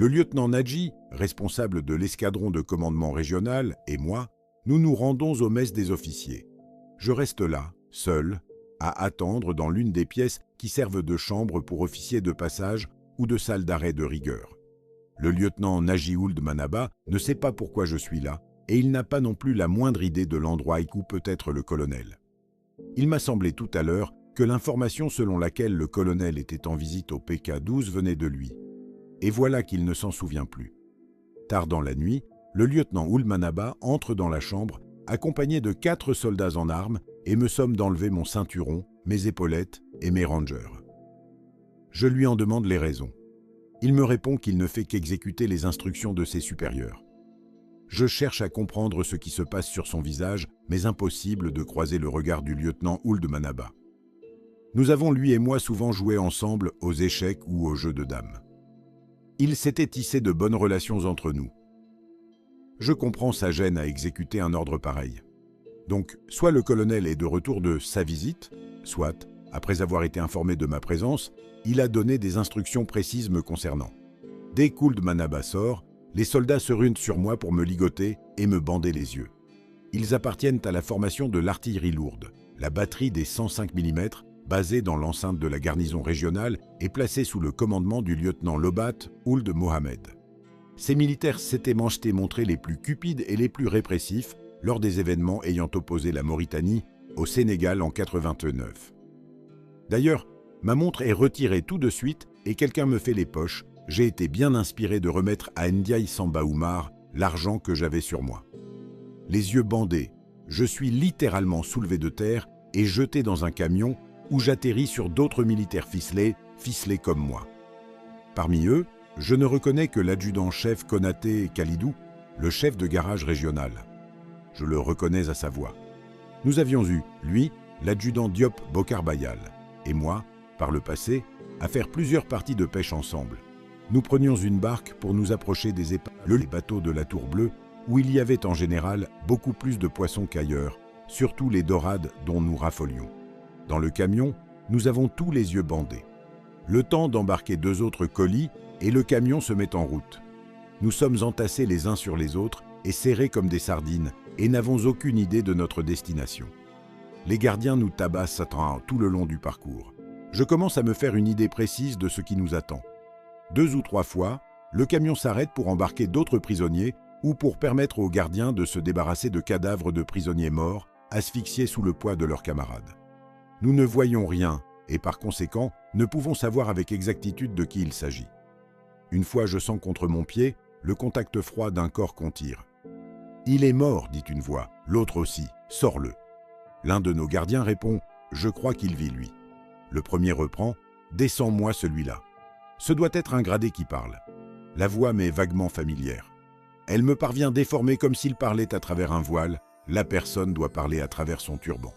Le lieutenant Nadji, responsable de l'escadron de commandement régional, et moi, nous nous rendons aux messes des officiers. Je reste là, seul, à attendre dans l'une des pièces qui servent de chambre pour officiers de passage ou de salle d'arrêt de rigueur. Le lieutenant Nadji Ould Manaba ne sait pas pourquoi je suis là, et il n'a pas non plus la moindre idée de l'endroit où peut être le colonel. Il m'a semblé tout à l'heure que l'information selon laquelle le colonel était en visite au PK-12 venait de lui. Et voilà qu'il ne s'en souvient plus. Tard dans la nuit, le lieutenant Ould Manaba entre dans la chambre, accompagné de 4 soldats en armes, et me somme d'enlever mon ceinturon, mes épaulettes et mes rangers. Je lui en demande les raisons. Il me répond qu'il ne fait qu'exécuter les instructions de ses supérieurs. Je cherche à comprendre ce qui se passe sur son visage, mais impossible de croiser le regard du lieutenant Ould Manaba. Nous avons, lui et moi, souvent joué ensemble aux échecs ou aux jeux de dames. Il s'était tissé de bonnes relations entre nous. Je comprends sa gêne à exécuter un ordre pareil. Donc, soit le colonel est de retour de sa visite, soit, après avoir été informé de ma présence, il a donné des instructions précises me concernant. Dès qu'Ould Manaba sort, les soldats se ruent sur moi pour me ligoter et me bander les yeux. Ils appartiennent à la formation de l'artillerie lourde, la batterie des 105 mm, basée dans l'enceinte de la garnison régionale et placée sous le commandement du lieutenant Lobat Ould Mohamed. Ces militaires s'étaient montrés les plus cupides et les plus répressifs lors des événements ayant opposé la Mauritanie au Sénégal en 89. D'ailleurs, ma montre est retirée tout de suite et quelqu'un me fait les poches. J'ai été bien inspiré de remettre à Ndiaye Samba Oumar l'argent que j'avais sur moi. Les yeux bandés, je suis littéralement soulevé de terre et jeté dans un camion où j'atterris sur d'autres militaires ficelés comme moi. Parmi eux, je ne reconnais que l'adjudant-chef Konaté Khalidou, le chef de garage régional. Je le reconnais à sa voix. Nous avions eu, lui, l'adjudant Diop Bokar Bayal, et moi, par le passé, à faire plusieurs parties de pêche ensemble. Nous prenions une barque pour nous approcher des les bateaux de la Tour Bleue, où il y avait en général beaucoup plus de poissons qu'ailleurs, surtout les dorades dont nous raffolions. Dans le camion, nous avons tous les yeux bandés. Le temps d'embarquer 2 autres colis et le camion se met en route. Nous sommes entassés les uns sur les autres et serrés comme des sardines et n'avons aucune idée de notre destination. Les gardiens nous tabassent à train tout le long du parcours. Je commence à me faire une idée précise de ce qui nous attend. 2 ou 3 fois, le camion s'arrête pour embarquer d'autres prisonniers ou pour permettre aux gardiens de se débarrasser de cadavres de prisonniers morts, asphyxiés sous le poids de leurs camarades. Nous ne voyons rien et par conséquent, ne pouvons savoir avec exactitude de qui il s'agit. Une fois je sens contre mon pied le contact froid d'un corps qu'on tire. « Il est mort », dit une voix, l'autre aussi, « sors-le ». L'un de nos gardiens répond « Je crois qu'il vit lui ». Le premier reprend « Descends-moi celui-là ». Ce doit être un gradé qui parle. La voix m'est vaguement familière. Elle me parvient déformée comme s'il parlait à travers un voile. La personne doit parler à travers son turban.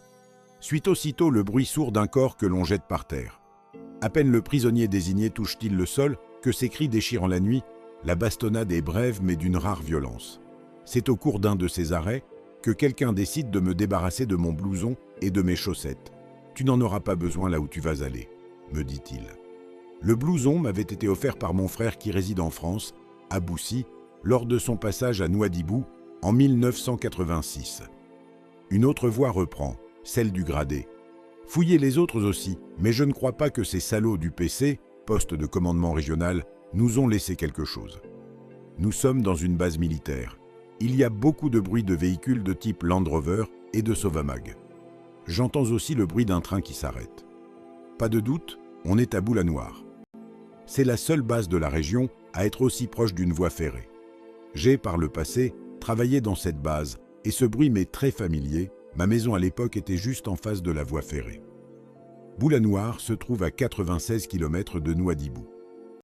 Suit aussitôt le bruit sourd d'un corps que l'on jette par terre. À peine le prisonnier désigné touche-t-il le sol que ses cris déchirent la nuit. La bastonnade est brève mais d'une rare violence. C'est au cours d'un de ces arrêts que quelqu'un décide de me débarrasser de mon blouson et de mes chaussettes. « Tu n'en auras pas besoin là où tu vas aller », me dit-il. Le blouson m'avait été offert par mon frère qui réside en France, à Boussy, lors de son passage à Nouadhibou en 1986. Une autre voix reprend, celle du gradé. Fouillez les autres aussi, mais je ne crois pas que ces salauds du PC, poste de commandement régional, nous ont laissé quelque chose. Nous sommes dans une base militaire. Il y a beaucoup de bruit de véhicules de type Land Rover et de Sovamag. J'entends aussi le bruit d'un train qui s'arrête. Pas de doute, on est à Boulanoir. C'est la seule base de la région à être aussi proche d'une voie ferrée. J'ai, par le passé, travaillé dans cette base et ce bruit m'est très familier. Ma maison à l'époque était juste en face de la voie ferrée. Boulanoir se trouve à 96 km de Nouadhibou.